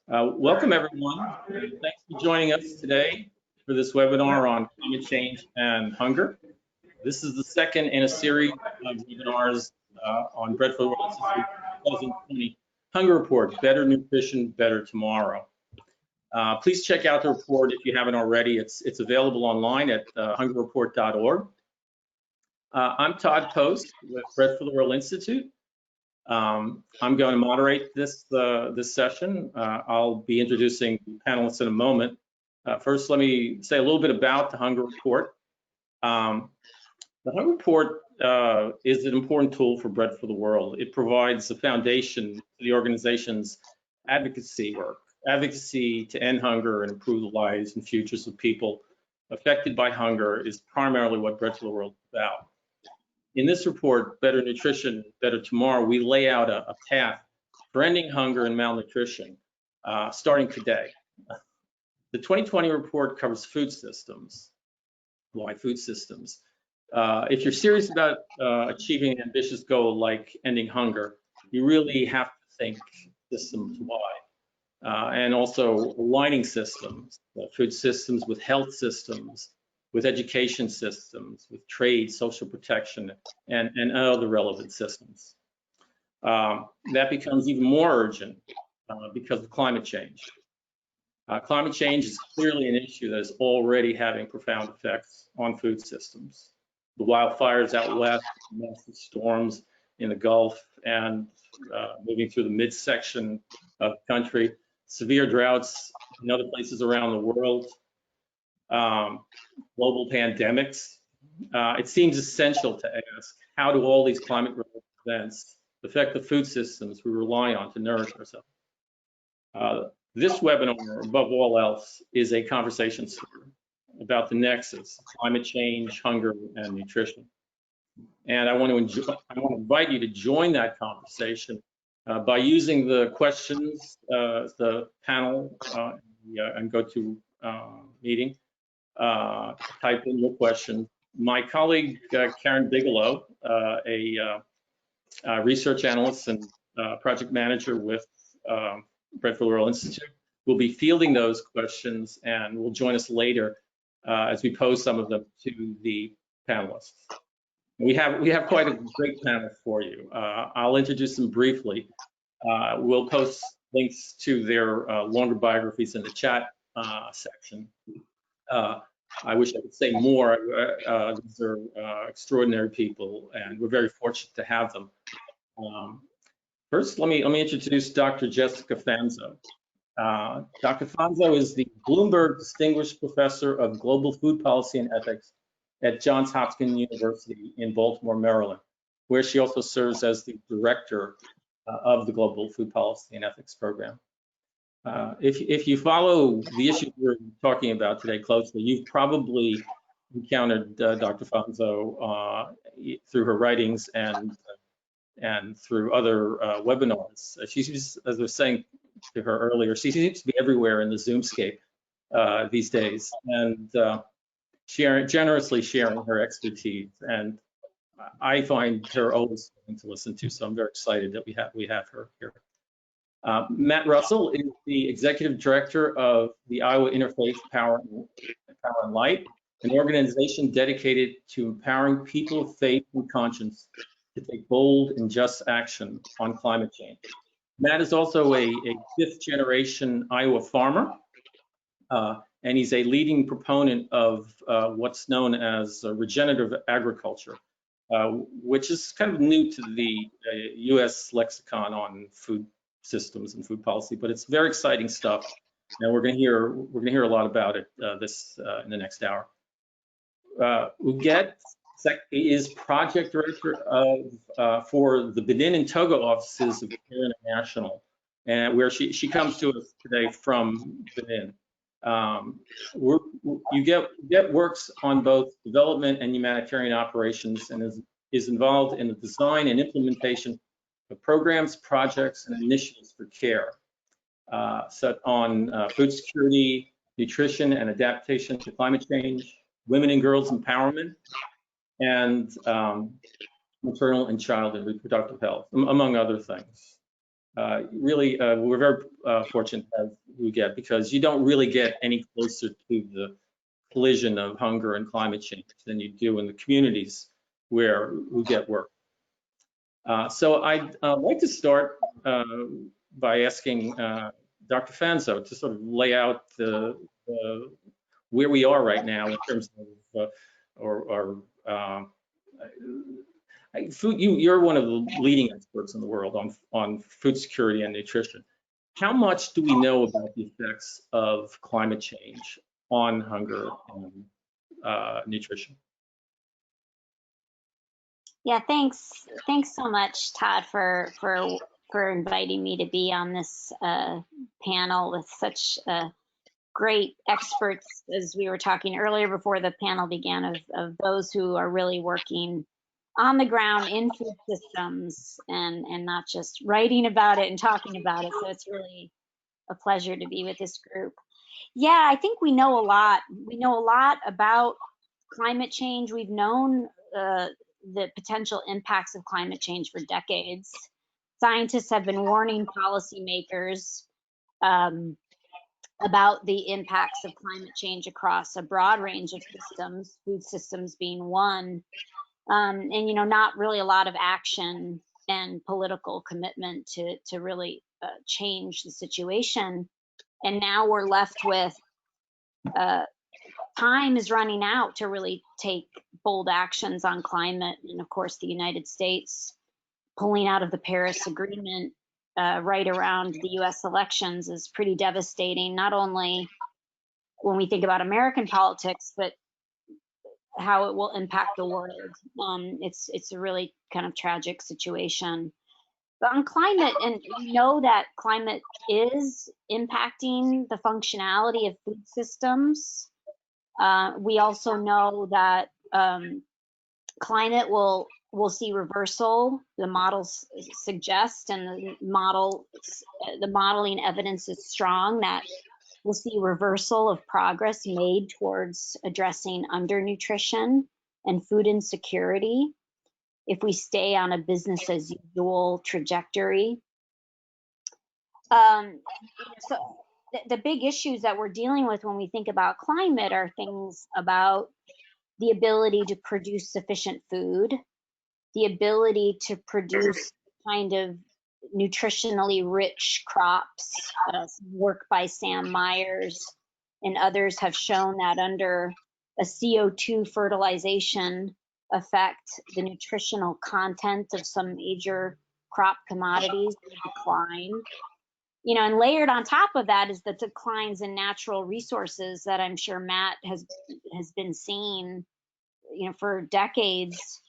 Welcome everyone. Thanks for joining us today for this webinar on climate change and hunger. This is the second in a series of webinars on Bread for the World Institute 2020 Hunger Report, Better Nutrition, Better Tomorrow. Please check out the report if you haven't already. It's available online at hungerreport.org. I'm Todd Post with Bread for the World Institute. I'm going to moderate this session. I'll be introducing panelists in a moment. First, let me say a little bit about the Hunger Report. The Hunger Report is an important tool for Bread for the World. It provides a foundation to the organization's advocacy work. Advocacy to end hunger and improve the lives and futures of people affected by hunger is primarily what Bread for the World is about. In this report, Better Nutrition, Better Tomorrow, we lay out a path for ending hunger and malnutrition, starting today. The 2020 report covers food systems. Why food systems? If you're serious about achieving an ambitious goal like ending hunger, you really have to think systems-wide, and also aligning systems, food systems with health systems, with education systems, with trade, social protection, and other relevant systems. That becomes even more urgent because of climate change. Climate change is clearly an issue that is already having profound effects on food systems. The wildfires out west, massive storms in the Gulf, and moving through the midsection of the country, severe droughts in other places around the world, global pandemics. It seems essential to ask, how do all these climate-related events affect the food systems we rely on to nourish ourselves? This webinar, above all else, is a conversation starter about the nexus of climate change, hunger, and nutrition. And I want to invite you to join that conversation by using the questions, the panel and GoTo meeting. Type in your question. My colleague, Karen Bigelow, a research analyst and project manager with Bread for the World Institute, will be fielding those questions and will join us later as we pose some of them to the panelists. We have quite a great panel for you. I'll introduce them briefly. We'll post links to their longer biographies in the chat section. I wish I could say more. These are extraordinary people, and we're very fortunate to have them. First, let me introduce Dr. Jessica Fanzo. Dr. Fanzo is the Bloomberg Distinguished Professor of Global Food Policy and Ethics at Johns Hopkins University in Baltimore, Maryland, where she also serves as the director of the Global Food Policy and Ethics Program. If you follow the issues we're talking about today closely, you've probably encountered Dr. Fanzo through her writings and through other webinars. She's, as I was saying to her earlier, she seems to be everywhere in the Zoomscape these days, and generously sharing her expertise. And I find her always something to listen to, so I'm very excited that we have her here. Matt Russell is the executive director of the Iowa Interfaith Power and Light, an organization dedicated to empowering people of faith and conscience to take bold and just action on climate change. Matt is also a fifth-generation Iowa farmer, and he's a leading proponent of what's known as regenerative agriculture, which is kind of new to the U.S. lexicon on food systems and food policy, but it's very exciting stuff, and we're going to hear a lot about it in the next hour. Uget is project director for the Benin and Togo offices of Care International, and where she comes to us today from Benin. Uget works on both development and humanitarian operations and is involved in the design and implementation of programs, projects, and initiatives for care set on food security, nutrition, and adaptation to climate change, women and girls empowerment, and maternal and child and reproductive health, among other things. really, we're very fortunate to have who get, because you don't really get any closer to the collision of hunger and climate change than you do in the communities where who get work. So I'd like to start by asking Dr. Fanzo to sort of lay out where we are right now in terms of food. You're one of the leading experts in the world on food security and nutrition. How much do we know about the effects of climate change on hunger and nutrition? Yeah, thanks so much, Todd, for inviting me to be on this panel with such great experts, as we were talking earlier before the panel began, of those who are really working on the ground in food systems and not just writing about it and talking about it. So it's really a pleasure to be with this group. Yeah, I think we know a lot. We know a lot about climate change. We've known the potential impacts of climate change for decades. Scientists have been warning policymakers about the impacts of climate change across a broad range of systems, food systems being one, and not really a lot of action and political commitment to really change the situation. And now we're left with time is running out to really take bold actions on climate. And of course, the United States pulling out of the Paris Agreement right around the US elections is pretty devastating, not only when we think about American politics, but how it will impact the world. It's a really kind of tragic situation. But on climate, and we know that climate is impacting the functionality of food systems. We also know that climate will see reversal. The models suggest, and the modeling evidence is strong, that we'll see reversal of progress made towards addressing undernutrition and food insecurity if we stay on a business as usual trajectory. So the big issues that we're dealing with when we think about climate are things about the ability to produce sufficient food, the ability to produce kind of nutritionally rich crops. Work by Sam Myers and others have shown that under a CO2 fertilization effect, the nutritional content of some major crop commodities decline. And layered on top of that is the declines in natural resources that I'm sure Matt has been seeing, for decades.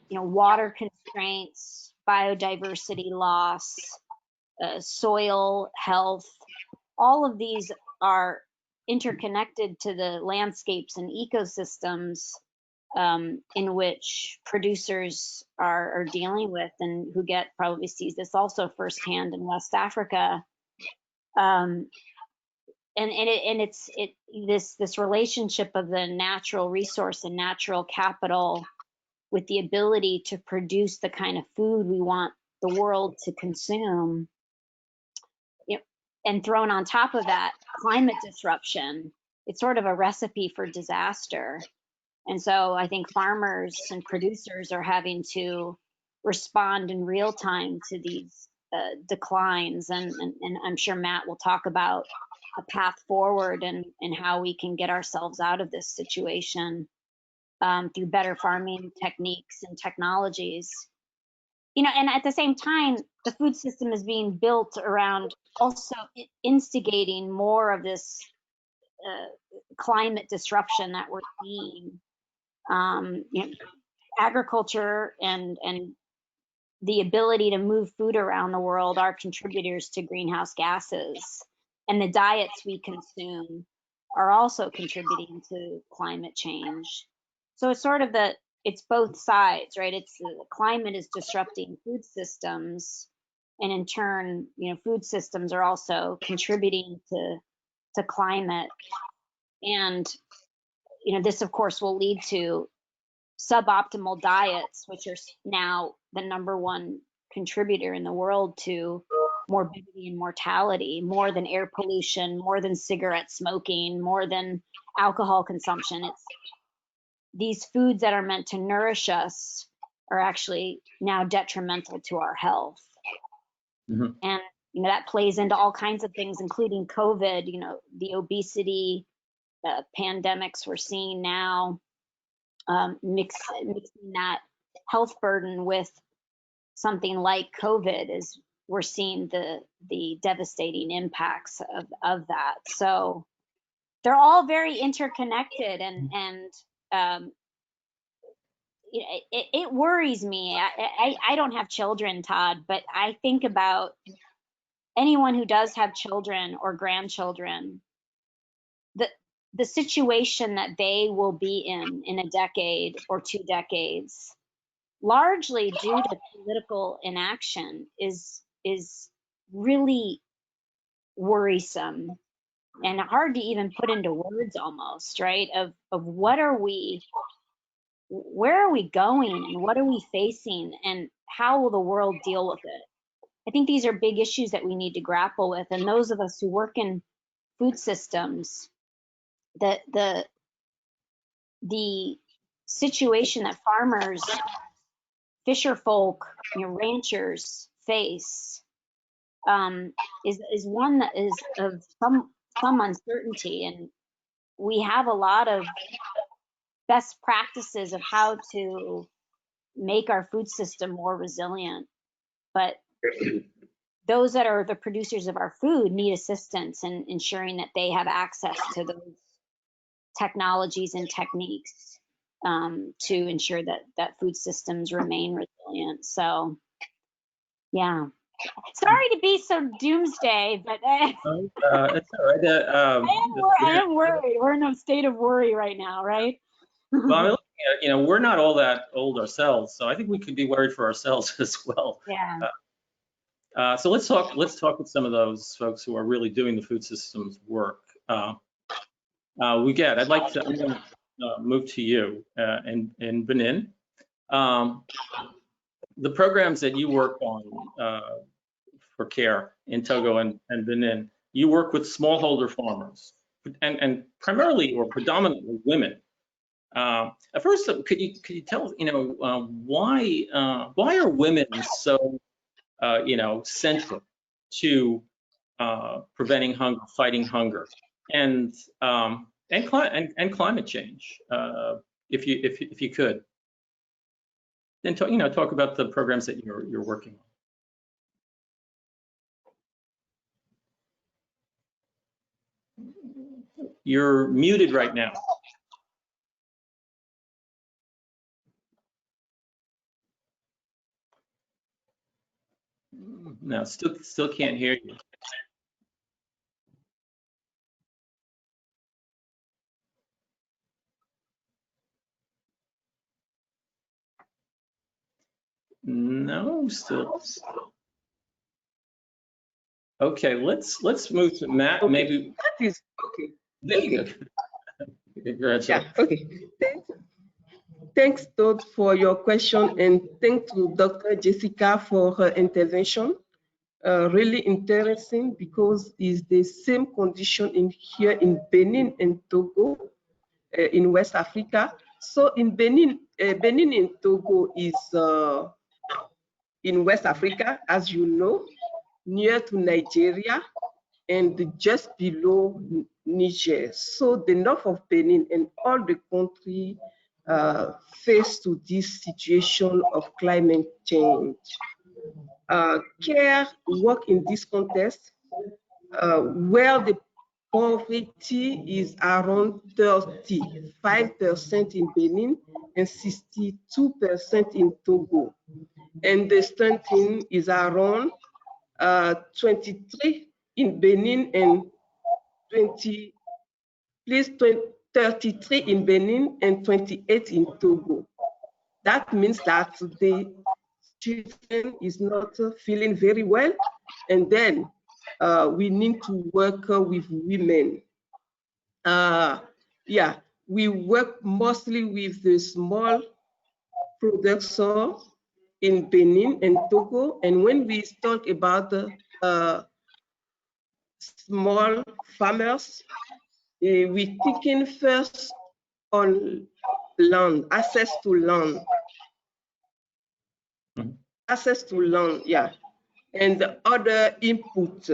Water constraints, biodiversity loss, soil health. All of these are interconnected to the landscapes and ecosystems in which producers are dealing with, and who probably sees this also firsthand in West Africa. It's this relationship of the natural resource and natural capital with the ability to produce the kind of food we want the world to consume. And thrown on top of that, climate disruption, it's sort of a recipe for disaster. And so I think farmers and producers are having to respond in real time to these declines. And I'm sure Matt will talk about a path forward and how we can get ourselves out of this situation through better farming techniques and technologies. And at the same time, the food system is being built around also instigating more of this climate disruption that we're seeing. Agriculture and the ability to move food around the world are contributors to greenhouse gases, and the diets we consume are also contributing to climate change. So it's sort of it's both sides, right? It's the climate is disrupting food systems, and in turn, food systems are also contributing to climate. And this of course will lead to suboptimal diets, which are now the #1 contributor in the world to morbidity and mortality, more than air pollution, more than cigarette smoking, more than alcohol consumption. It's these foods that are meant to nourish us are actually now detrimental to our health. Mhm. And that plays into all kinds of things, including COVID, the obesity pandemics we're seeing now, mixing that health burden with something like COVID, is we're seeing the devastating impacts of that. So they're all very interconnected, and it worries me. I don't have children, Todd, but I think about anyone who does have children or grandchildren, the situation that they will be in a decade or 2 decades, largely due to political inaction, is really worrisome and hard to even put into words almost, right? Of where are we going, and what are we facing, and how will the world deal with it? I think these are big issues that we need to grapple with. And those of us who work in food systems, the situation that farmers, fisher folk, ranchers face, is one that is of some uncertainty. And we have a lot of best practices of how to make our food system more resilient, but those that are the producers of our food need assistance in ensuring that they have access to those technologies and techniques to ensure that food systems remain resilient. So, yeah. Sorry to be so doomsday, but It's all right. I am worried. We're in a state of worry right now, right? Well, I'm looking at, we're not all that old ourselves, so I think we could be worried for ourselves as well. Yeah. So let's talk with some of those folks who are really doing the food systems work. I'm going to move to you in Benin. The programs that you work on for care in Togo and Benin, you work with smallholder farmers and primarily or predominantly women. At first, could you tell us, why are women so central to preventing hunger, fighting hunger, and climate change? If you could, then talk about the programs that you're working on. You're muted right now. No, still can't hear you. No, still. Okay, let's move to Matt. Okay. Maybe That is okay. there you Okay. go. Yeah. Okay. Thanks, Todd, for your question, and thanks to Dr. Jessica for her intervention. Really interesting, because it's the same condition here in Benin and Togo, in West Africa. So in Benin, Benin and Togo is in West Africa, as you know, near to Nigeria and just below Niger. So the north of Benin and all the country face to this situation of climate change. Care work in this context, where the poverty is around 35% in Benin and 62% in Togo. And the stunting is around 23 in Benin and 33 in Benin and 28 in Togo. That means that the children is not feeling very well, and then we need to work with women. Yeah, we work mostly with the small producers in Benin and Togo, and when we talk about small farmers. We're thinking first on land, access to land. Access to land, yeah. And the other input,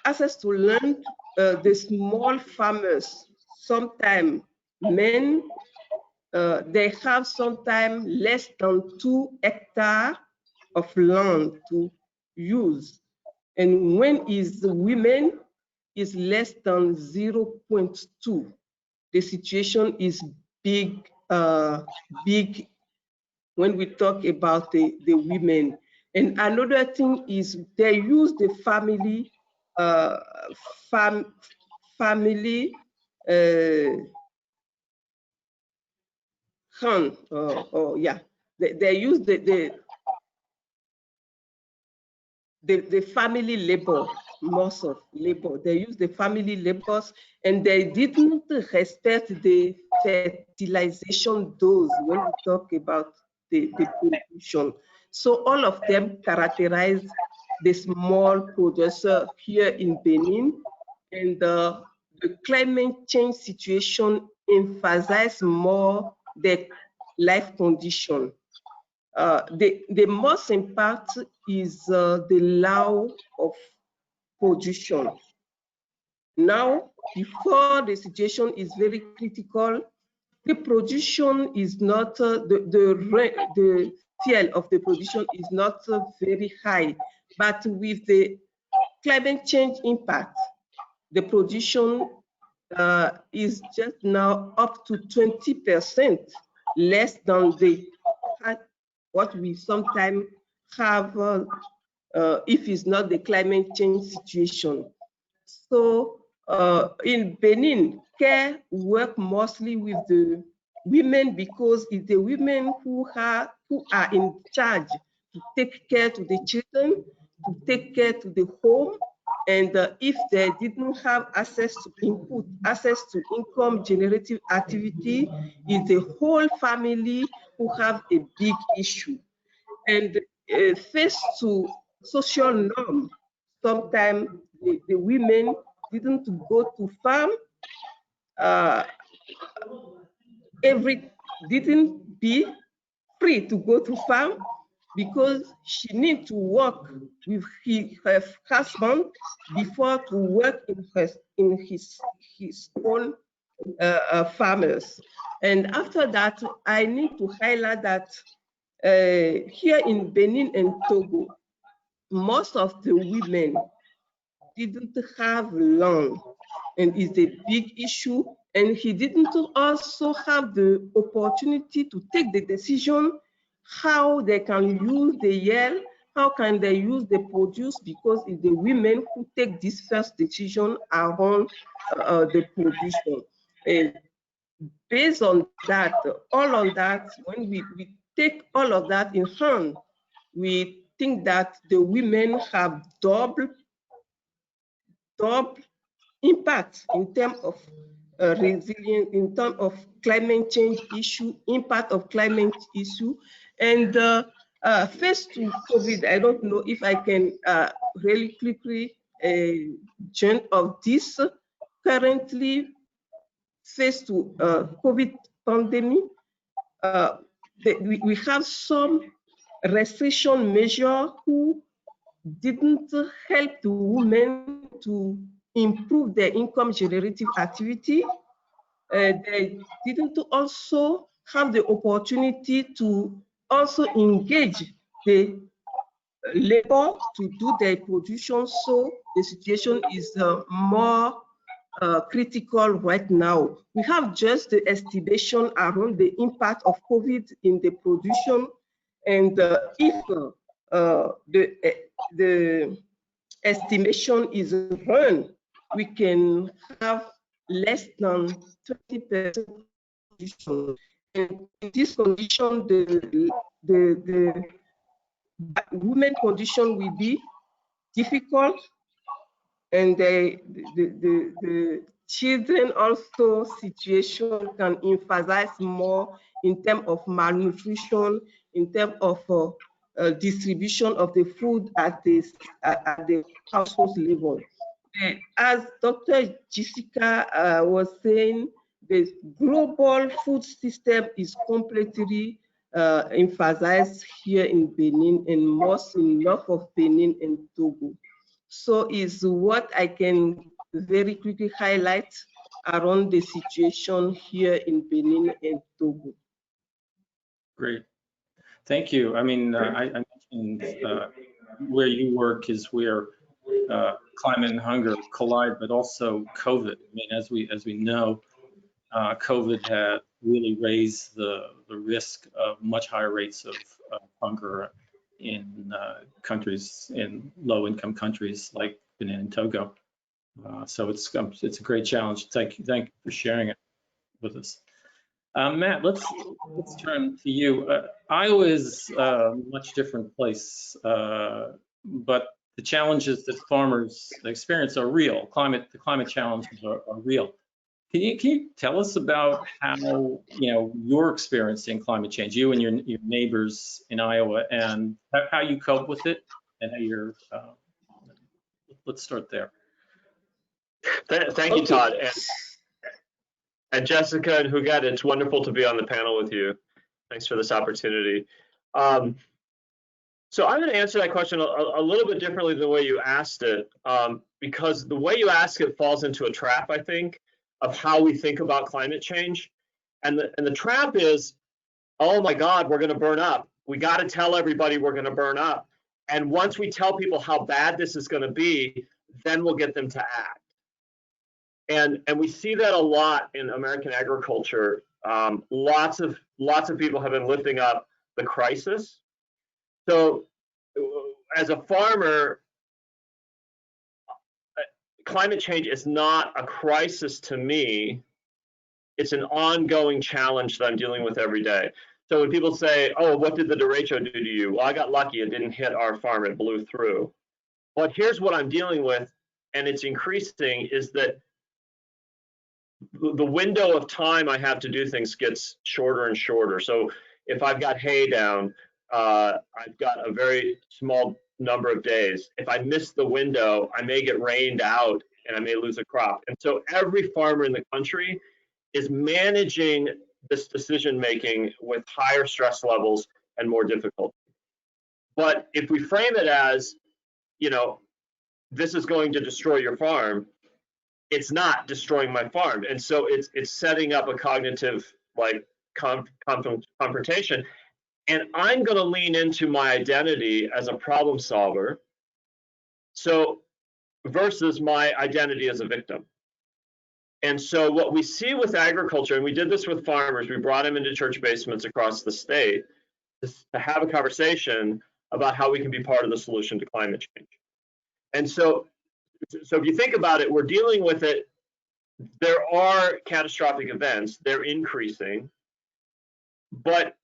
access to land, the small farmers, sometimes men, they have sometimes less than 2 hectares of land to use. And when is women is less than 0.2. The situation is big, big when we talk about the women. And another thing is they use the family, hand, yeah, they use the family labor, most of labor. They use the family labors, and they didn't respect the fertilization dose when we talk about the production. So all of them characterize the small producer here in Benin, and the climate change situation emphasize more the life condition. The most impact is the law of production. Now, before the situation is very critical, the production is not, the fuel of the production is not very high, but with the climate change impact, the production is just now up to 20% less than what we sometimes have if it's not the climate change situation. So in Benin, care work mostly with the women because it's the women who are in charge to take care to the children, to take care to the home. And if they didn't have access to input, access to income generative activity, it's the whole family who have a big issue. And faced to social norm, sometimes the women didn't go to farm, didn't be free to go to farm because she need to work with her husband before to work in his own farmers. And after that, I need to highlight that here in Benin and Togo, most of the women didn't have land, and it's a big issue. And he didn't also have the opportunity to take the decision how they can use the yield, how can they use the produce, because it's the women who take this first decision around the production. And based on that, all on that, when we take all of that in hand, we think that the women have double impact in terms of resilience, in terms of climate change issue, impact of climate issue. And faced to COVID, I don't know if I can really quickly join of this. Currently, faced to COVID pandemic, we have some restriction measure who didn't help the women to improve their income generative activity. They didn't also have the opportunity to also engage the labor to do their production. So the situation is more critical right now. We have just the estimation around the impact of COVID in the production, and if the estimation is run, we can have less than 20% production. And in this condition, the women condition will be difficult, and the children also situation can emphasize more in terms of malnutrition, in terms of distribution of the food at the household level. As Dr. Jessica was saying, the global food system is completely emphasized here in Benin and most in north of Benin and Togo. So is what I can very quickly highlight around the situation here in Benin and Togo. Great. Thank you. I mean, I mentioned where you work is where climate and hunger collide, but also COVID. I mean, as we know, COVID had really raised the risk of much higher rates of hunger in countries, in low-income countries like Benin and Togo. So it's a great challenge. Thank you for sharing it with us. Matt, let's turn to you. Iowa is a much different place, but the challenges that farmers experience are real. The climate challenges are real. Can you tell us about how you're experiencing climate change, you and your neighbors in Iowa, and how you cope with it, and how you're let's start there. Thank you, Todd. And Jessica and Huguette, it's wonderful to be on the panel with you. Thanks for this opportunity. So I'm going to answer that question a little bit differently than the way you asked it, because the way you ask it falls into a trap, I think, of how we think about climate change. And the trap is, oh my God, we're going to burn up. We got to tell everybody we're going to burn up. And once we tell people how bad this is going to be, then we'll get them to act. And we see that a lot in American agriculture. Lots of people have been lifting up the crisis. So as a farmer, climate change is not a crisis to me. It's an ongoing challenge that I'm dealing with every day. So when people say, oh, what did the derecho do to you? Well, I got lucky. It didn't hit our farm. It blew through. But here's what I'm dealing with, and it's increasing, is that the window of time I have to do things gets shorter and shorter. So if I've got hay down, I've got a very small number of days. If I miss the window, I may get rained out and I may lose a crop. And so every farmer in the country is managing this decision making with higher stress levels and more difficulty. But if we frame it as, this is going to destroy your farm, it's not destroying my farm. And so it's setting up a cognitive confrontation. And I'm going to lean into my identity as a problem solver, so versus my identity as a victim. And so what we see with agriculture, and we did this with farmers, we brought them into church basements across the state to have a conversation about how we can be part of the solution to climate change. And so if you think about it, we're dealing with it. There are catastrophic events, they're increasing, but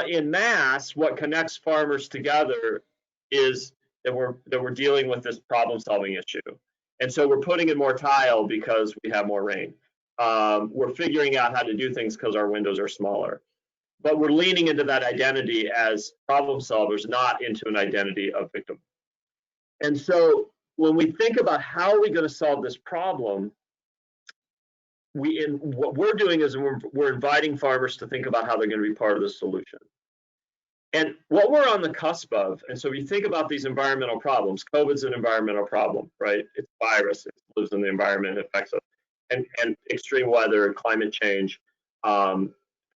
in mass, what connects farmers together is that we're dealing with this problem-solving issue. And so we're putting in more tile because we have more rain. We're figuring out how to do things because our windows are smaller. But we're leaning into that identity as problem solvers, not into an identity of victim. And so when we think about how are we going to solve this problem, what we're doing is we're inviting farmers to think about how they're going to be part of the solution. And what we're on the cusp of, and so if you think about these environmental problems, COVID's an environmental problem, right? It's a virus, it lives in the environment, it affects us. And extreme weather, climate change,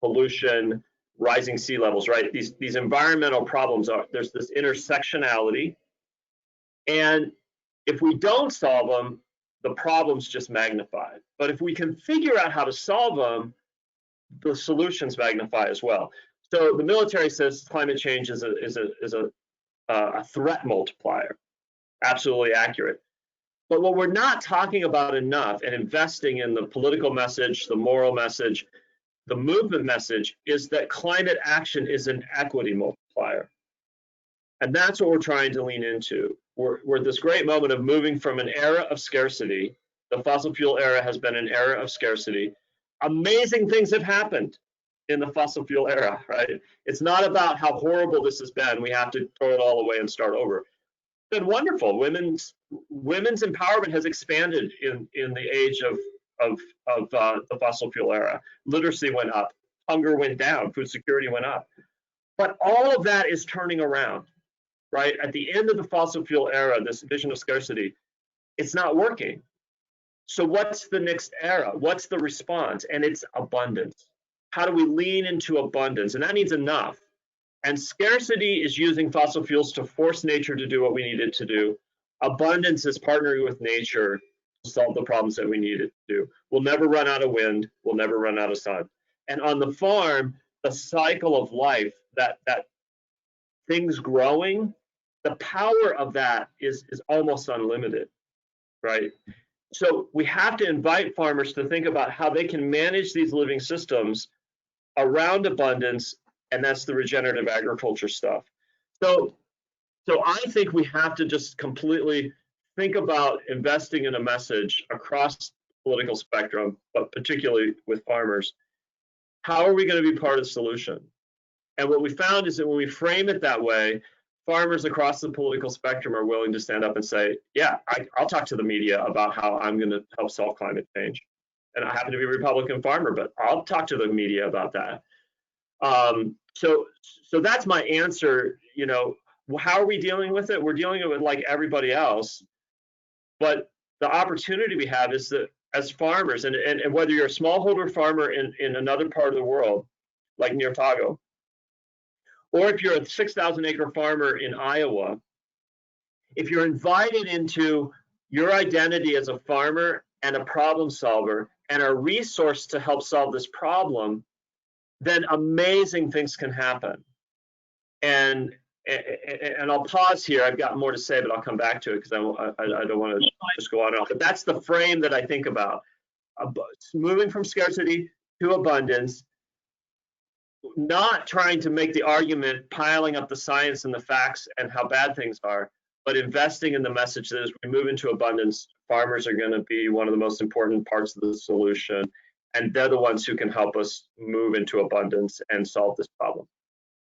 pollution, rising sea levels, right? These environmental problems there's this intersectionality. And if we don't solve them, the problem's just magnified. But if we can figure out how to solve them, the solutions magnify as well. So the military says climate change is a threat multiplier. Absolutely accurate. But what we're not talking about enough and investing in the political message, the moral message, the movement message is that climate action is an equity multiplier. And that's what we're trying to lean into. We're at this great moment of moving from an era of scarcity. The fossil fuel era has been an era of scarcity. Amazing things have happened. in the fossil fuel era, right? It's not about how horrible this has been. We have to throw it all away and start over. It's been wonderful. Women's empowerment has expanded in the age of the fossil fuel era. Literacy went up, hunger went down, food security went up. But all of that is turning around, right? At the end of the fossil fuel era, this vision of scarcity, it's not working. So what's the next era? What's the response? And it's abundance. How do we lean into abundance? And that means enough. And scarcity is using fossil fuels to force nature to do what we need it to do. Abundance is partnering with nature to solve the problems that we need it to do. We'll never run out of wind. We'll never run out of sun. And on the farm, the cycle of life, that things growing, the power of that is almost unlimited, right? So we have to invite farmers to think about how they can manage these living systems around abundance, and that's the regenerative agriculture stuff. So I think we have to just completely think about investing in a message across the political spectrum, but particularly with farmers. How are we going to be part of the solution? And what we found is that when we frame it that way, farmers across the political spectrum are willing to stand up and say, yeah, I'll talk to the media about how I'm going to help solve climate change. And I happen to be a Republican farmer, but I'll talk to the media about that. So that's my answer. You know, how are we dealing with it? We're dealing with it like everybody else. But the opportunity we have is that as farmers, and whether you're a smallholder farmer in another part of the world, like near Togo, or if you're a 6,000 acre farmer in Iowa, if you're invited into your identity as a farmer and a problem solver and a resource to help solve this problem, then amazing things can happen. And I'll pause here. I've got more to say, but I'll come back to it because I don't want to just go on and on. But that's the frame that I think about. Moving from scarcity to abundance, not trying to make the argument, piling up the science and the facts and how bad things are, but investing in the message that as we move into abundance, farmers are going to be one of the most important parts of the solution, and they're the ones who can help us move into abundance and solve this problem.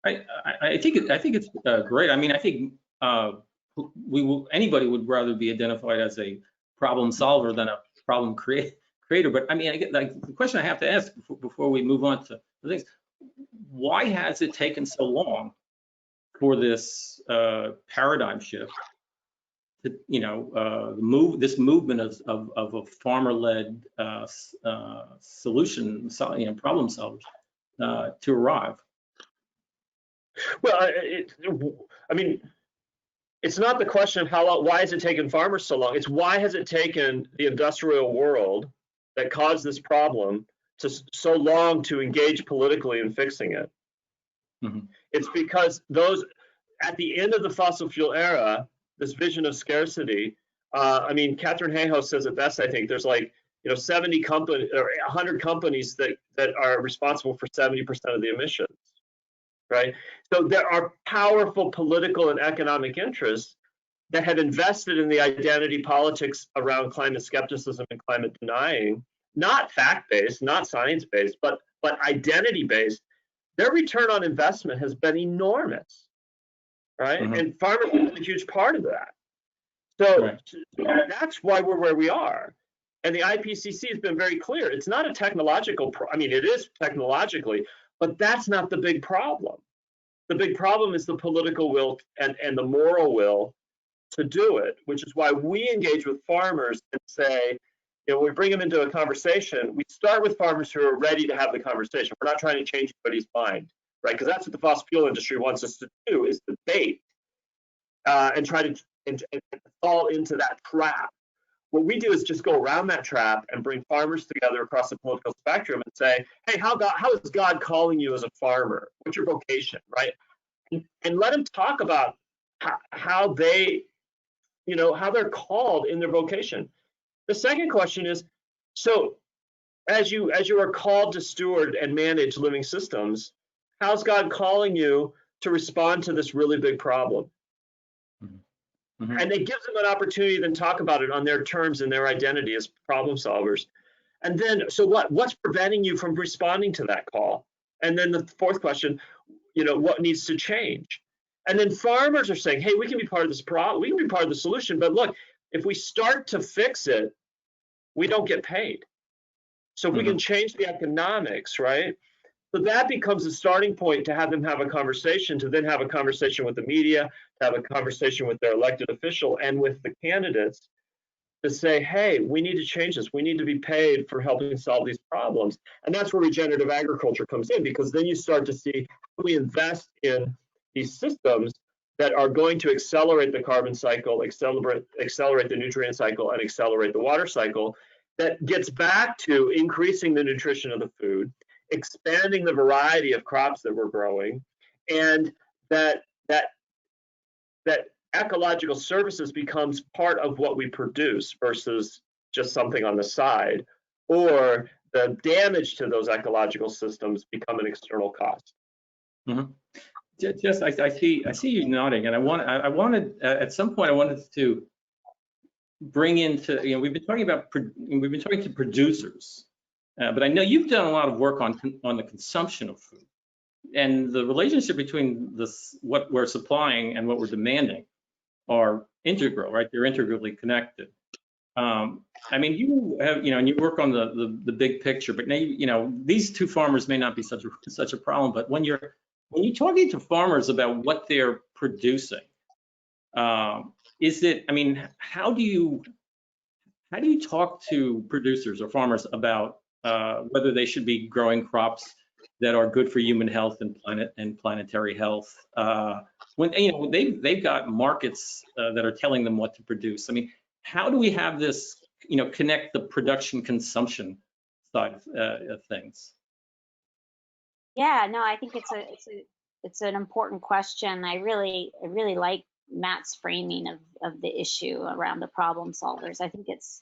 I think it's great. I mean, I think anybody would rather be identified as a problem solver than a problem creator. But I mean, I get like the question I have to ask before we move on to the things. Why has it taken so long for this paradigm shift to, you know, this movement of a farmer-led solution, you know, problem solvers to arrive? Well, I mean, it's not the question of why has it taken farmers so long? It's why has it taken the industrial world that caused this problem so long to engage politically in fixing it. Mm-hmm. It's because at the end of the fossil fuel era, this vision of scarcity, I mean, Catherine Hayhoe says it best, I think. There's like, 70 companies or 100 companies that are responsible for 70% of the emissions, right? So there are powerful political and economic interests that have invested in the identity politics around climate skepticism and climate denying, not fact-based, not science-based, but identity-based. Their return on investment has been enormous, right? Mm-hmm. And farmers have been a huge part of that. So right. That's why we're where we are. And the IPCC has been very clear. It's not a technological, I mean, it is technologically, but that's not the big problem. The big problem is the political will and the moral will to do it, which is why we engage with farmers and say, we bring them into a conversation. We start with farmers who are ready to have the conversation. We're not trying to change anybody's mind, right? Because that's what the fossil fuel industry wants us to do, is debate and try to and fall into that trap. What we do is just go around that trap and bring farmers together across the political spectrum and say, hey, how is God calling you as a farmer? What's your vocation, right? And let them talk about how they, how they're called in their vocation. The second question is, so as you are called to steward and manage living systems, how's God calling you to respond to this really big problem? Mm-hmm. And it gives them an opportunity to then talk about it on their terms and their identity as problem solvers. And then, so what's preventing you from responding to that call And then the fourth question, what needs to change? And then farmers are saying, hey, we can be part of this problem, we can be part of the solution, but look, if we start to fix it, we don't get paid. So if we can change the economics, right? So that becomes a starting point to have them have a conversation, to then have a conversation with the media, to have a conversation with their elected official and with the candidates to say, hey, we need to change this. We need to be paid for helping solve these problems. And that's where regenerative agriculture comes in, because then you start to see how we invest in these systems that are going to accelerate the carbon cycle, accelerate the nutrient cycle, and accelerate the water cycle. That gets back to increasing the nutrition of the food, expanding the variety of crops that we're growing, and that ecological services becomes part of what we produce versus just something on the side, or the damage to those ecological systems become an external cost. Jess, I see you nodding, and I wanted at some point I wanted to bring into, we've been talking to producers, but I know you've done a lot of work on the consumption of food, and the relationship between what we're supplying and what we're demanding are integral, right? They're integrally connected. I mean, you have, and you work on the big picture, but now, these two farmers may not be such a problem, but when you're talking to farmers about what they're producing, how do you talk to producers or farmers about whether they should be growing crops that are good for human health and planetary health when they've got markets that are telling them what to produce? I mean, how do we have this connect the production consumption side of things? Yeah, no, I think it's an important question. I really like Matt's framing of the issue around the problem solvers. I think it's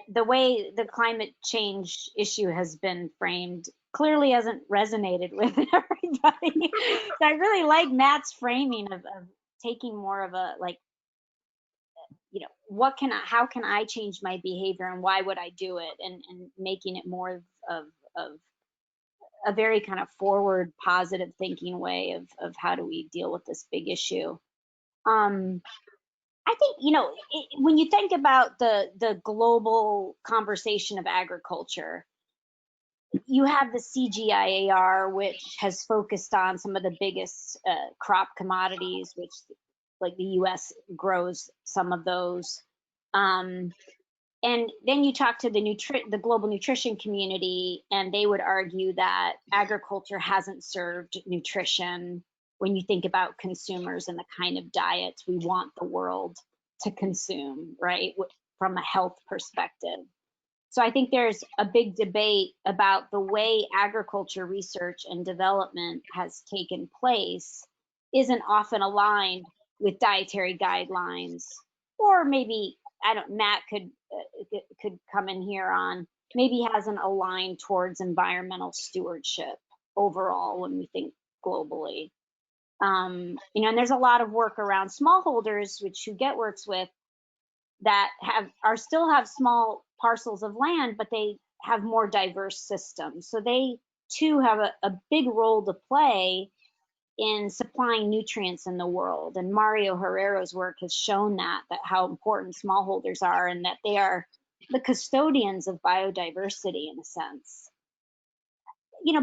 the way the climate change issue has been framed clearly hasn't resonated with everybody. So I really like Matt's framing of taking more of a how can I change my behavior and why would I do it, and making it more of a very kind of forward, positive thinking way of how do we deal with this big issue. I think, when you think about the global conversation of agriculture, you have the CGIAR, which has focused on some of the biggest crop commodities, which like the US grows some of those. And then you talk to the global nutrition community, and they would argue that agriculture hasn't served nutrition when you think about consumers and the kind of diets we want the world to consume, right, from a health perspective. So I think there's a big debate about the way agriculture research and development has taken place isn't often aligned with dietary guidelines, or maybe, Matt could come in here on, maybe hasn't aligned towards environmental stewardship overall when we think globally. And there's a lot of work around smallholders, which Huguette works with, that still have small parcels of land, but they have more diverse systems. So they too have a big role to play in supplying nutrients in the world. And Mario Herrera's work has shown that how important smallholders are, and that they are the custodians of biodiversity in a sense.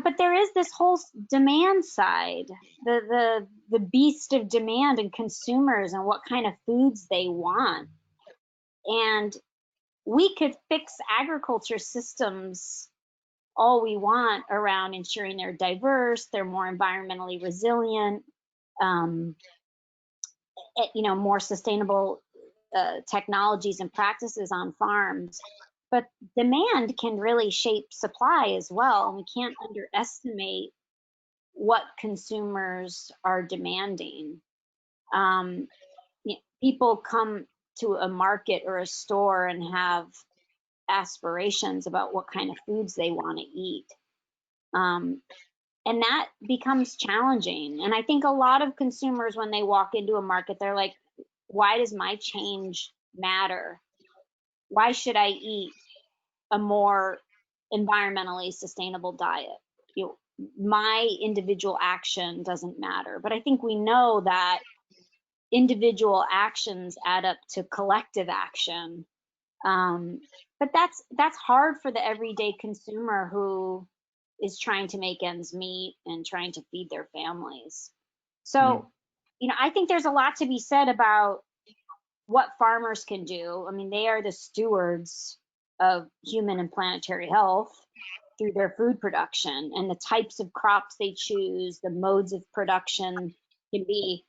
But there is this whole demand side, the beast of demand and consumers and what kind of foods they want. And we could fix agriculture systems all we want around ensuring they're diverse, they're more environmentally resilient, more sustainable technologies and practices on farms. But demand can really shape supply as well, and we can't underestimate what consumers are demanding. People come to a market or a store and have aspirations about what kind of foods they want to eat. And that becomes challenging. And I think a lot of consumers, when they walk into a market, they're like, why does my change matter? Why should I eat a more environmentally sustainable diet. You know, my individual action doesn't matter, but I think we know that individual actions add up to collective action. But that's hard for the everyday consumer who is trying to make ends meet and trying to feed their families. So, you know, I think there's a lot to be said about what farmers can do. I mean, they are the stewards of human and planetary health through their food production, and the types of crops they choose, the modes of production can be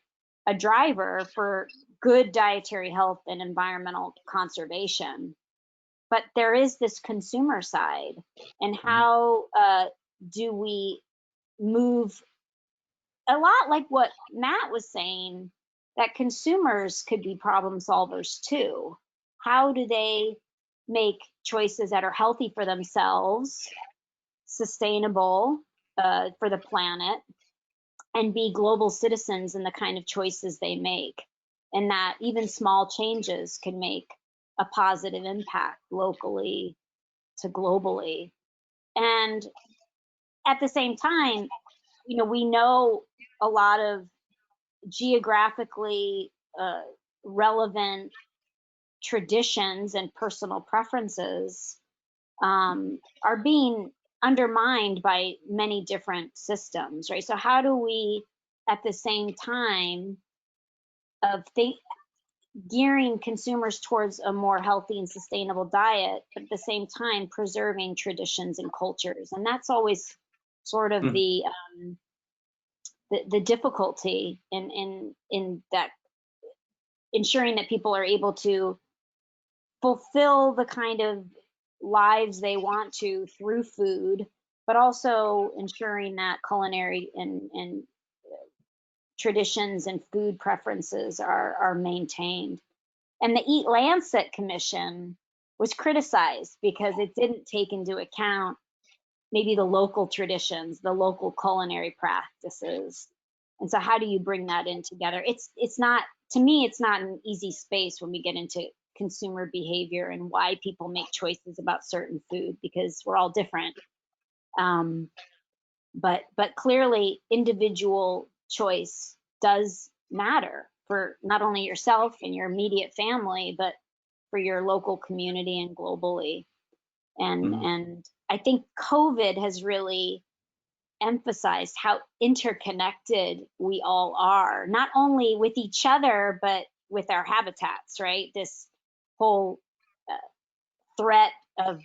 a driver for good dietary health and environmental conservation. But there is this consumer side, and how do we move, a lot like what Matt was saying, that consumers could be problem solvers too. How do they make choices that are healthy for themselves, sustainable for the planet, and be global citizens in the kind of choices they make? And that even small changes can make a positive impact locally to globally. And at the same time, you know, we know a lot of geographically relevant traditions and personal preferences are being undermined by many different systems, right? So how do we, at the same time of gearing consumers towards a more healthy and sustainable diet, but at the same time preserving traditions and cultures? And that's always sort of the difficulty in that, ensuring that people are able to fulfill the kind of lives they want to through food, but also ensuring that culinary and traditions and food preferences are maintained. And the Eat Lancet Commission was criticized because it didn't take into account maybe the local traditions, the local culinary practices. And so how do you bring that in together? It's not, to me, it's not an easy space when we get into consumer behavior and why people make choices about certain food, because we're all different. But clearly individual choice does matter for not only yourself and your immediate family, but for your local community and globally. And I think COVID has really emphasized how interconnected we all are, not only with each other, but with our habitats, right? This whole threat of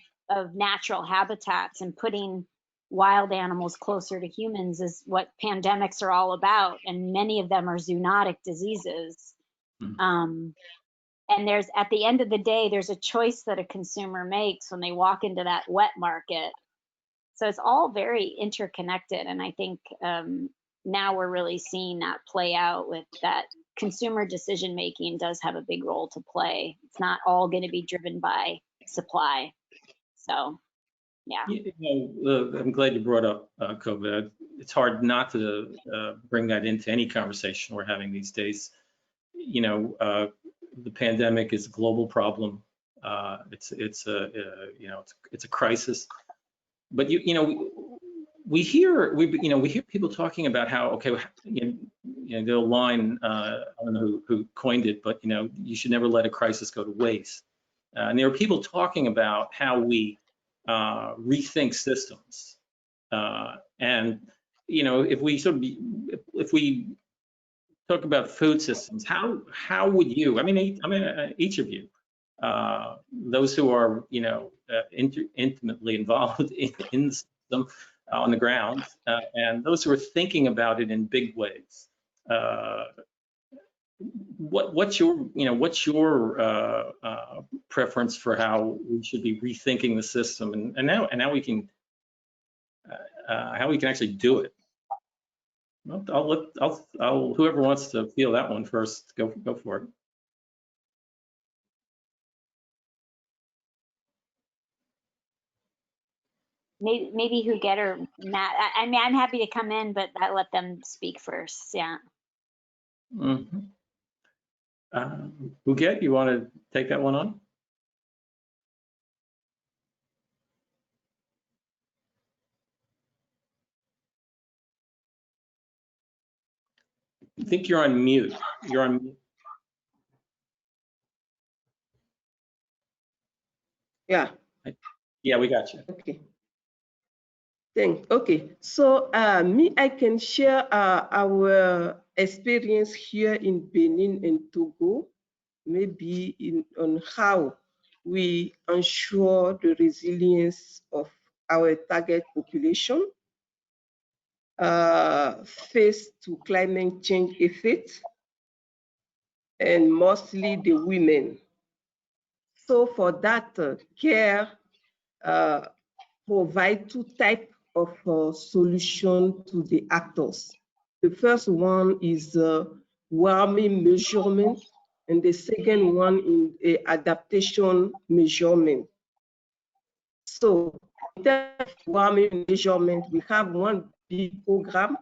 natural habitats and putting wild animals closer to humans is what pandemics are all about. And many of them are zoonotic diseases. And there's, at the end of the day, there's a choice that a consumer makes when they walk into that wet market. So it's all very interconnected. And I think now we're really seeing that play out, with that consumer decision making does have a big role to play. It's not all going to be driven by supply. So, yeah. You know, I'm glad you brought up COVID. It's hard not to bring that into any conversation we're having these days. You know, the pandemic is a global problem. It's a crisis. But we hear people talking about how, okay, the line, I don't know who coined it, but you should never let a crisis go to waste. And there are people talking about how we rethink systems. And if we talk about food systems, how would you? I mean, each of you, those who are intimately involved in the system on the ground, and those who are thinking about it in big ways. What's your preference for how we should be rethinking the system, and now we can how we can actually do it? Well, I'll whoever wants to feel that one first, go for it. Maybe Huguette or Matt. I mean, I'm happy to come in, but I let them speak first. Yeah. Huguette, you want to take that one on? I think you're on mute. You're on mute. Yeah. Yeah, we got you. Okay. Thanks. Okay. So I can share our experience here in Benin and Togo, maybe on how we ensure the resilience of our target population face to climate change effects, and mostly the women. So for that, care provide two types of solution to the actors. The first one is warming measurement, and the second one is adaptation measurement. So in terms of warming measurement, we have one big program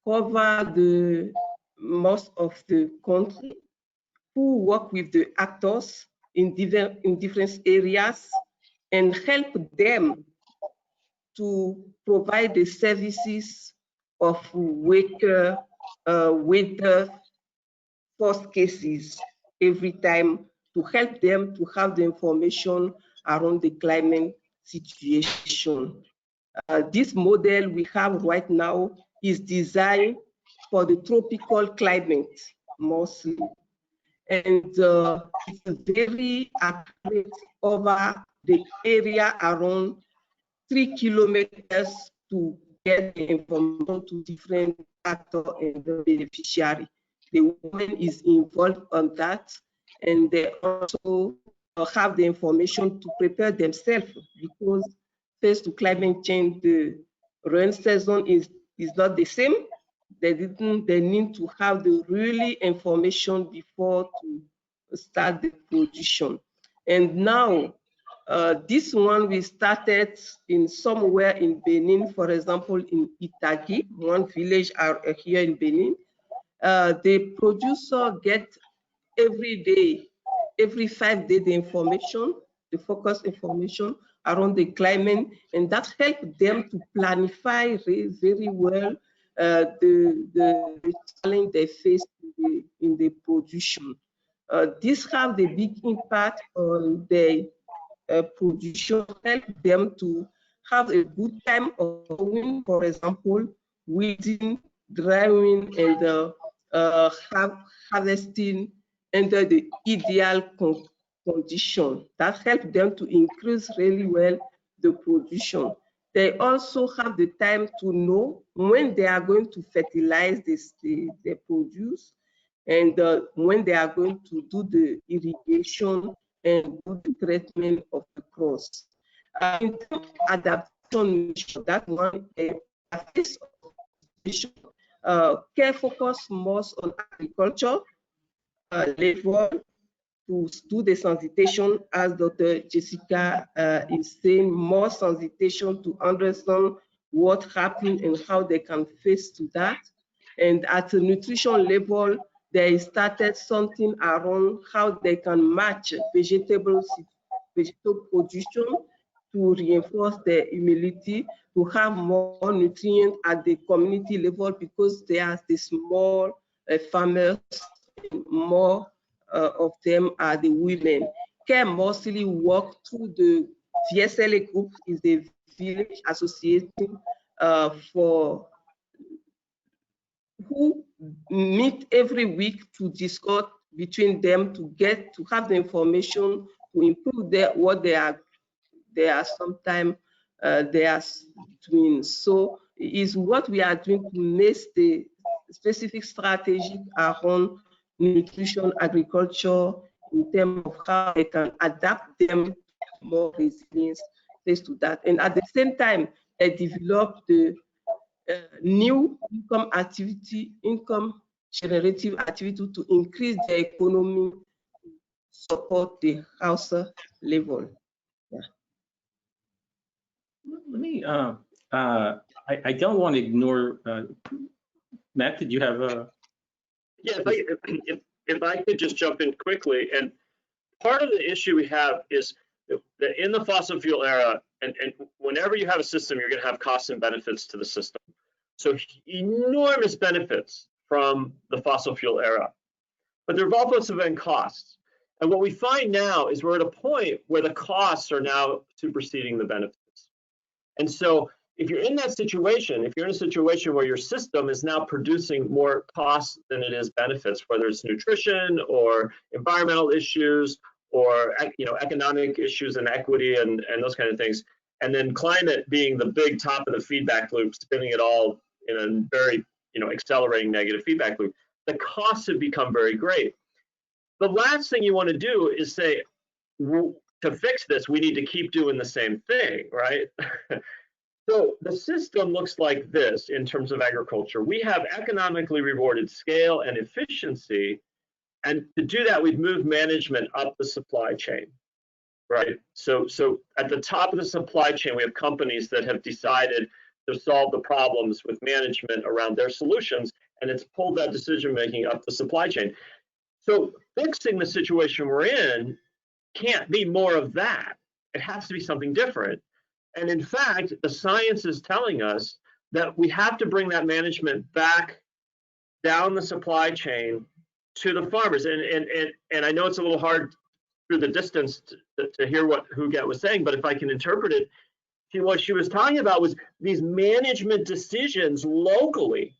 cover the most of the country, who work with the actors in different areas and help them to provide the services of weather first cases every time, to help them to have the information around the climate situation. This model we have right now is designed for the tropical climate mostly. And it's very accurate over the area around 3 kilometers to get the information to different actors and the beneficiary. The woman is involved on that, and they also have the information to prepare themselves, because face to climate change, the rain season is not the same. They need to have the really information before to start the production. And now, this one we started in somewhere in Benin, for example, in Itagi, one village here in Benin. The producer get every day, every 5 days, the information, the focus information around the climate, and that helps them to planify very well the challenge they face in the production. This have the big impact on the production, help them to have a good time of growing, for example, weeding, drying, and harvesting under the ideal condition. That helps them to increase really well the production. They also have the time to know when they are going to fertilize the produce, and when they are going to do the irrigation and do the treatment of the crops. In terms of adaptation, that one face care focus most on agriculture level, to do the sensitization, as Dr. Jessica is saying, more sensitization to understand what happened and how they can face to that. And at a nutrition level, they started something around how they can match vegetable production to reinforce their immunity, to have more nutrients at the community level, because they are the small farmers, more of them are the women. Care mostly work through the VSLA group, is the village association for who meet every week to discuss between them, to have the information to improve what they are sometimes they are doing. So is what we are doing to make the specific strategy around nutrition, agriculture, in terms of how they can adapt them to more resilience face to that. And at the same time, they develop the new income generative activity to increase the economy, support the house level. Yeah. Let me, I don't want to ignore, Matt, did you have a? Yeah, if I could just jump in quickly. And part of the issue we have is that in the fossil fuel era, and whenever you have a system, you're going to have costs and benefits to the system. So enormous benefits from the fossil fuel era. But there have also been costs. And what we find now is we're at a point where the costs are now superseding the benefits. And so if you're in that situation, if you're in a situation where your system is now producing more costs than it is benefits, whether it's nutrition or environmental issues or economic issues and equity and those kind of things, and then climate being the big top of the feedback loop, spinning it all in a very accelerating negative feedback loop, the costs have become very great. The last thing you want to do is say, to fix this, we need to keep doing the same thing, right? So the system looks like this in terms of agriculture. We have economically rewarded scale and efficiency. And to do that, we've moved management up the supply chain, right? So at the top of the supply chain, we have companies that have decided to solve the problems with management around their solutions, and it's pulled that decision-making up the supply chain. So fixing the situation we're in can't be more of that. It has to be something different. And in fact, the science is telling us that we have to bring that management back down the supply chain to the farmers. And I know it's a little hard through the distance to hear what Huguette was saying, but if I can interpret it, what she was talking about was these management decisions locally,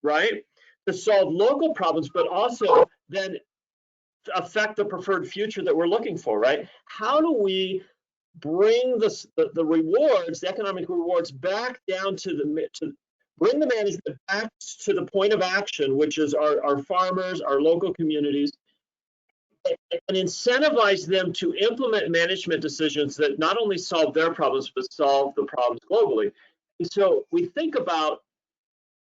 right, to solve local problems, but also then affect the preferred future that we're looking for, right? How do we bring the rewards, the economic rewards, back down to bring the management back to the point of action, which is our farmers, our local communities, and incentivize them to implement management decisions that not only solve their problems, but solve the problems globally. And so we think about,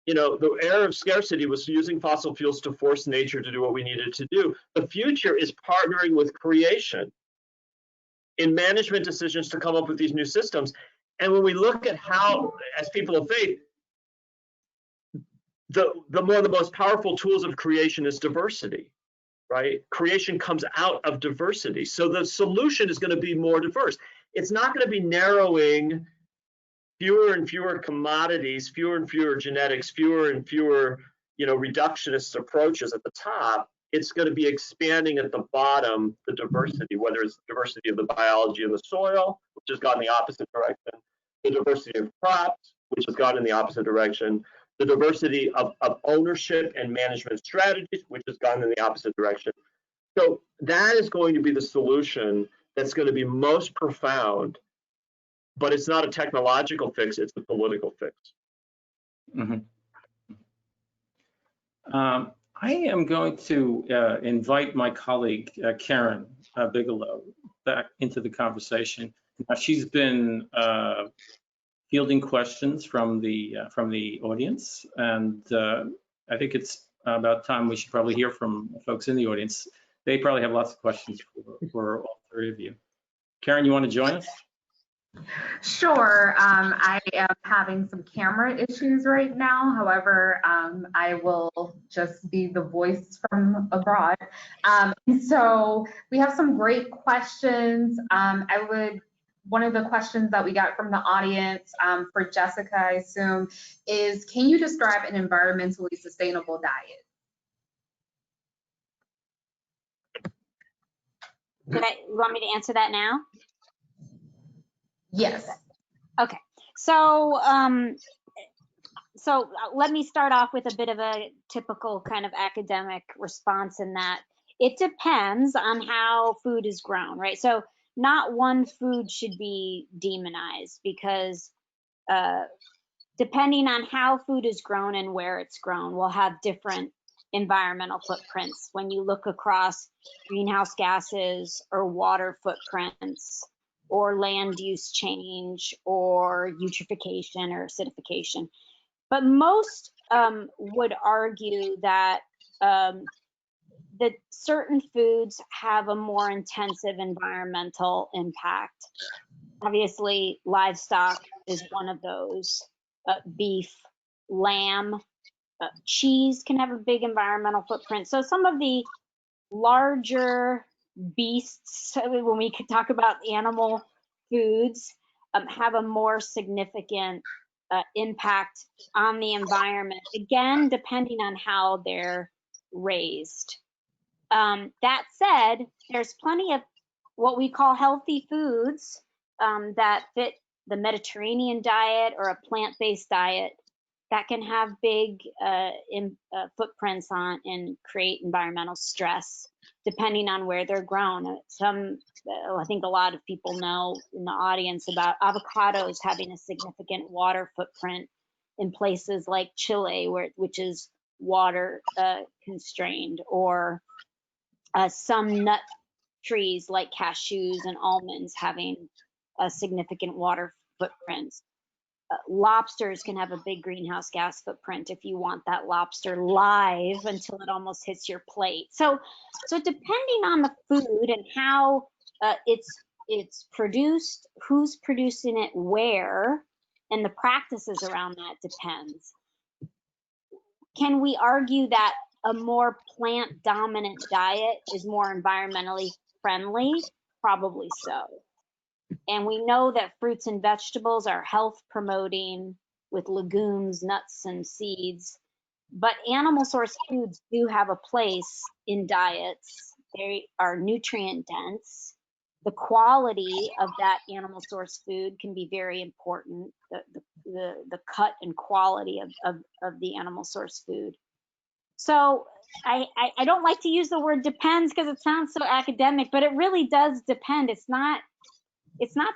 the era of scarcity was using fossil fuels to force nature to do what we needed to do. The future is partnering with creation in management decisions to come up with these new systems. And when we look at how, as people of faith, one of the most powerful tools of creation is diversity, right? Creation comes out of diversity. So the solution is going to be more diverse. It's not going to be narrowing fewer and fewer commodities, fewer and fewer genetics, fewer and fewer, reductionist approaches at the top. It's going to be expanding at the bottom, the diversity, whether it's the diversity of the biology of the soil, which has gone in the opposite direction, the diversity of crops, which has gone in the opposite direction, the diversity of ownership and management strategies, which has gone in the opposite direction. So that is going to be the solution that's going to be most profound, but it's not a technological fix, it's a political fix. Mm-hmm. I am going to invite my colleague, Karen Bigelow, back into the conversation. Now, she's been fielding questions from the audience, and I think it's about time we should probably hear from folks in the audience. They probably have lots of questions for all three of you. Karen, you want to join us? Sure. I am having some camera issues right now. However, I will just be the voice from abroad. So we have some great questions. One of the questions that we got from the audience for Jessica, I assume, is can you describe an environmentally sustainable diet? You want me to answer that now? Yes. Okay. So let me start off with a bit of a typical kind of academic response in that it depends on how food is grown, right? So not one food should be demonized because depending on how food is grown and where it's grown will have different environmental footprints when you look across greenhouse gases or water footprints or land use change or eutrophication or acidification. But most would argue that that certain foods have a more intensive environmental impact. Obviously, livestock is one of those. Beef, lamb, cheese can have a big environmental footprint. So some of the larger beasts, when we could talk about animal foods, have a more significant impact on the environment, again, depending on how they're raised. That said, there's plenty of what we call healthy foods that fit the Mediterranean diet or a plant-based diet that can have big footprints on and create environmental stress depending on where they're grown. I think a lot of people know in the audience about avocados having a significant water footprint in places like Chile, which is water constrained, or some nut trees like cashews and almonds having a significant water footprint. Lobsters can have a big greenhouse gas footprint if you want that lobster live until it almost hits your plate. So depending on the food and how it's produced, who's producing it where, and the practices around that depends. Can we argue that a more plant-dominant diet is more environmentally friendly? Probably so. And we know that fruits and vegetables are health promoting with legumes, nuts, and seeds. But animal source foods do have a place in diets. They are nutrient dense. The quality of that animal source food can be very important, the cut and quality of the animal source food. So I don't like to use the word depends because it sounds so academic, but it really does depend. It's not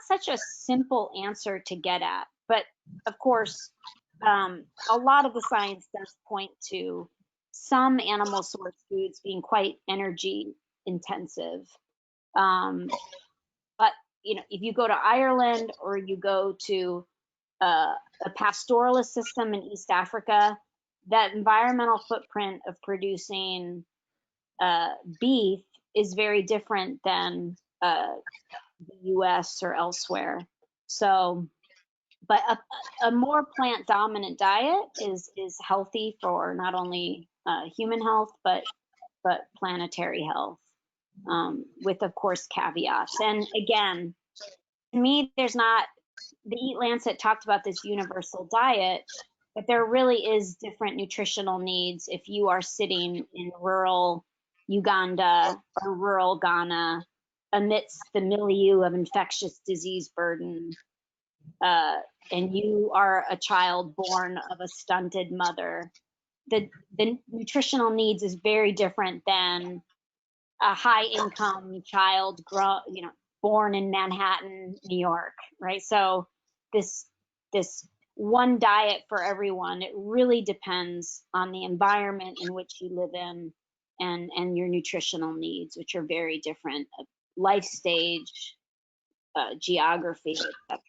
such a simple answer to get at, but of course, a lot of the science does point to some animal source foods being quite energy intensive. But if you go to Ireland or you go to a pastoralist system in East Africa, that environmental footprint of producing beef is very different than the US or elsewhere. So, but a more plant-dominant diet is healthy for not only human health, but planetary health, with, of course, caveats. And again, to me, the Eat Lancet talked about this universal diet, but there really is different nutritional needs if you are sitting in rural Uganda or rural Ghana amidst the milieu of infectious disease burden, and you are a child born of a stunted mother. The nutritional needs is very different than a high income child born in Manhattan, New York, right? So this one diet for everyone, it really depends on the environment in which you live in and your nutritional needs, which are very different, life stage, geography, etc.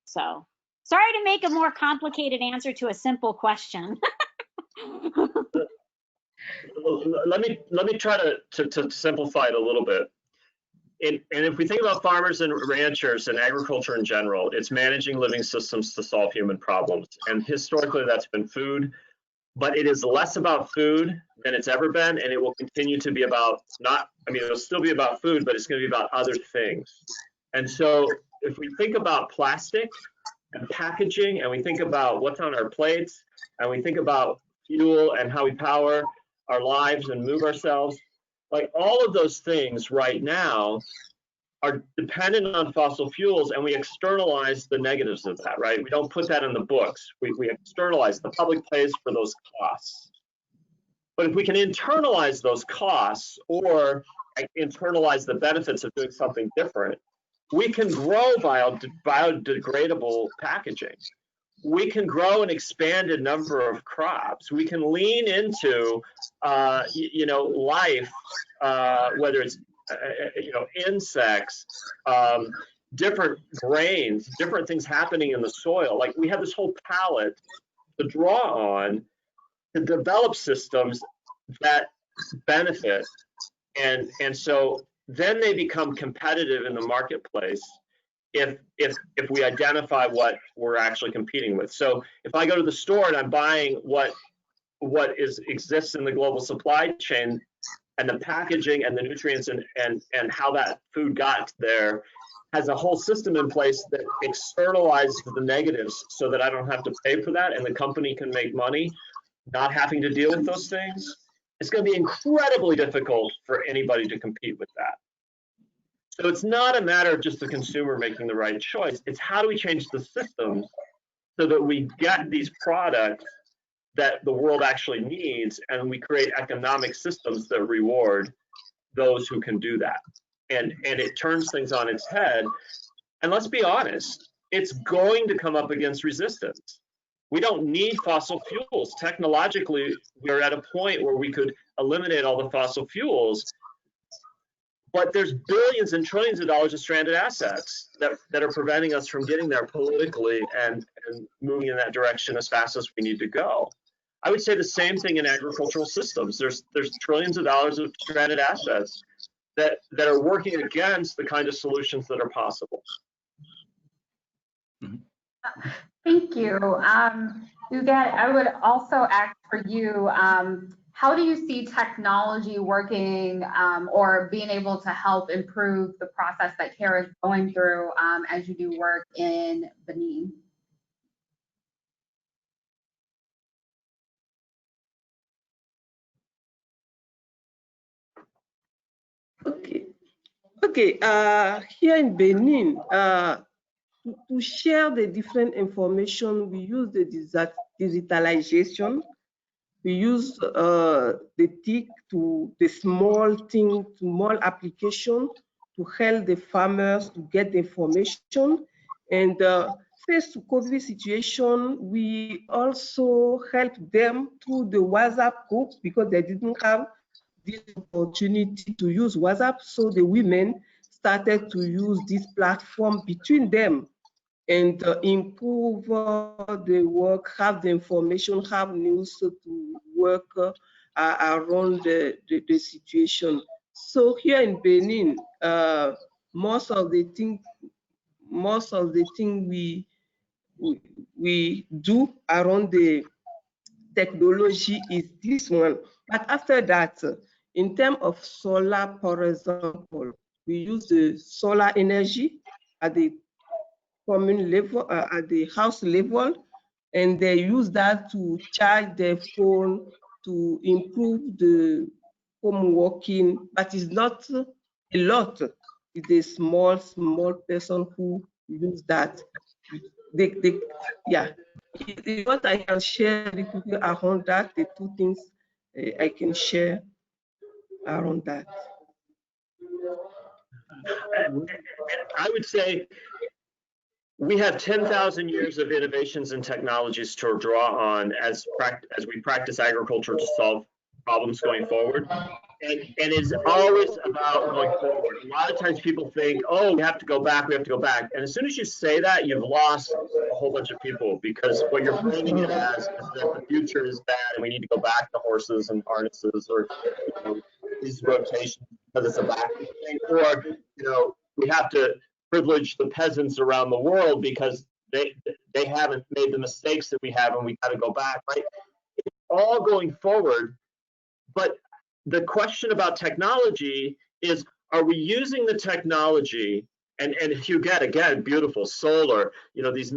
So sorry to make a more complicated answer to a simple question. Let me try to simplify it a little bit. And if we think about farmers and ranchers and agriculture in general, it's managing living systems to solve human problems. And historically, that's been food, but it is less about food than it's ever been, and it will continue to be about it'll still be about food, but it's going to be about other things. And so if we think about plastic and packaging, and we think about what's on our plates, and we think about fuel and how we power our lives and move ourselves, like all of those things right now are dependent on fossil fuels, and we externalize the negatives of that, right? We don't put that in the books. We externalize. The public pays for those costs. But if we can internalize those costs or internalize the benefits of doing something different, we can grow biodegradable packaging. We can grow an expanded number of crops. We can lean into, life, whether it's, insects, different grains, different things happening in the soil. Like we have this whole palette to draw on to develop systems that benefit. And so then they become competitive in the marketplace if we identify what we're actually competing with. So if I go to the store and I'm buying what exists in the global supply chain, and the packaging and the nutrients and how that food got there has a whole system in place that externalizes the negatives so that I don't have to pay for that and the company can make money not having to deal with those things, it's going to be incredibly difficult for anybody to compete with that. So it's not a matter of just the consumer making the right choice. It's how do we change the systems so that we get these products that the world actually needs, and we create economic systems that reward those who can do that. And it turns things on its head. And let's be honest, it's going to come up against resistance. We don't need fossil fuels. Technologically, we're at a point where we could eliminate all the fossil fuels, but there's billions and trillions of dollars of stranded assets that are preventing us from getting there politically and moving in that direction as fast as we need to go. I would say the same thing in agricultural systems. There's trillions of dollars of stranded assets that are working against the kind of solutions that are possible. Thank you. Uget, I would also ask for you, how do you see technology working or being able to help improve the process that Kara is going through as you do work in Benin? Okay. Here in Benin, to share the different information, we use the digitalization. We use the TIC to the small application to help the farmers to get the information. And faced to COVID situation, we also help them through the WhatsApp group because they didn't have this opportunity to use WhatsApp. So the women started to use this platform between them and improve the work, have the information, have news to work around the situation. So here in Benin, most of the thing we do around the technology is this one. But after that, in terms of solar, for example, we use the solar energy at the common level, at the house level, and they use that to charge their phone to improve the home working, but it's not a lot. It's a small person who use that. Yeah. What I can share with people around that, the two things I can share around that. I would say we have 10,000 years of innovations and technologies to draw on as we practice agriculture to solve problems going forward. And it's always about going forward. A lot of times people think, oh, we have to go back. And as soon as you say that, you've lost a whole bunch of people, because what you're framing it as is that the future is bad and we need to go back to horses and harnesses, or these rotations because it's a backward thing, or we have to privilege the peasants around the world because they haven't made the mistakes that we have and we got to go back, right? It's all going forward, but the question about technology is, are we using the technology, and if you get, again, beautiful solar, these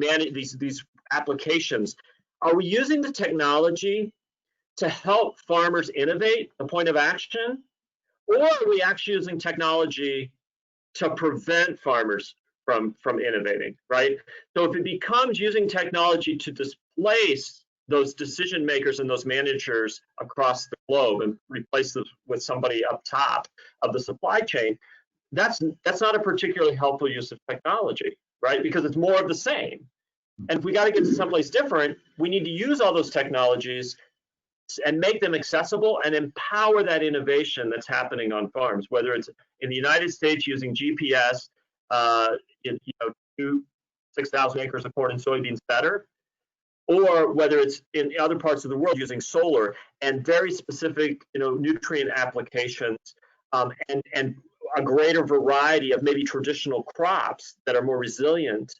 applications, are we using the technology to help farmers innovate, the point of action, or are we actually using technology to prevent farmers from innovating, right? So if it becomes using technology to displace those decision makers and those managers across the globe and replace them with somebody up top of the supply chain, that's not a particularly helpful use of technology, right? Because it's more of the same. And if we got to get to someplace different, we need to use all those technologies and make them accessible and empower that innovation that's happening on farms, whether it's in the United States using GPS, 6,000 acres of corn and soybeans better, or whether it's in other parts of the world using solar and very specific, nutrient applications, and a greater variety of maybe traditional crops that are more resilient,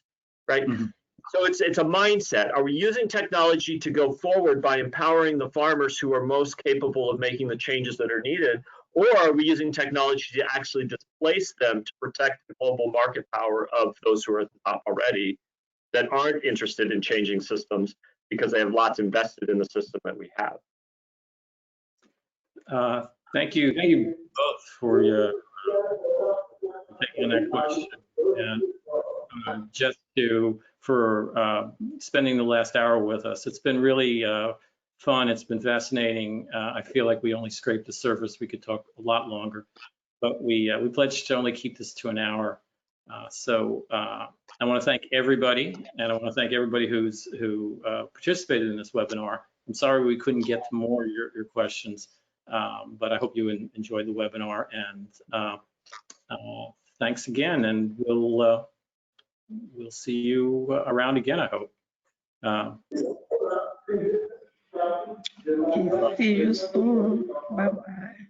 right? Mm-hmm. So it's a mindset. Are we using technology to go forward by empowering the farmers who are most capable of making the changes that are needed, Or are we using technology to actually displace them to protect the global market power of those who are at the top already that aren't interested in changing systems because they have lots invested in the system that we have? Thank you both for your taking that question, and just for spending the last hour with us. It's been really fun. It's been fascinating. I feel like we only scraped the surface. We could talk a lot longer, but we pledged to only keep this to an hour. So I want to thank everybody, and I want to thank everybody who participated in this webinar. I'm sorry we couldn't get to more of your questions, but I hope you enjoyed the webinar, and thanks again, and we'll see you around again, I hope. See you soon. Bye-bye.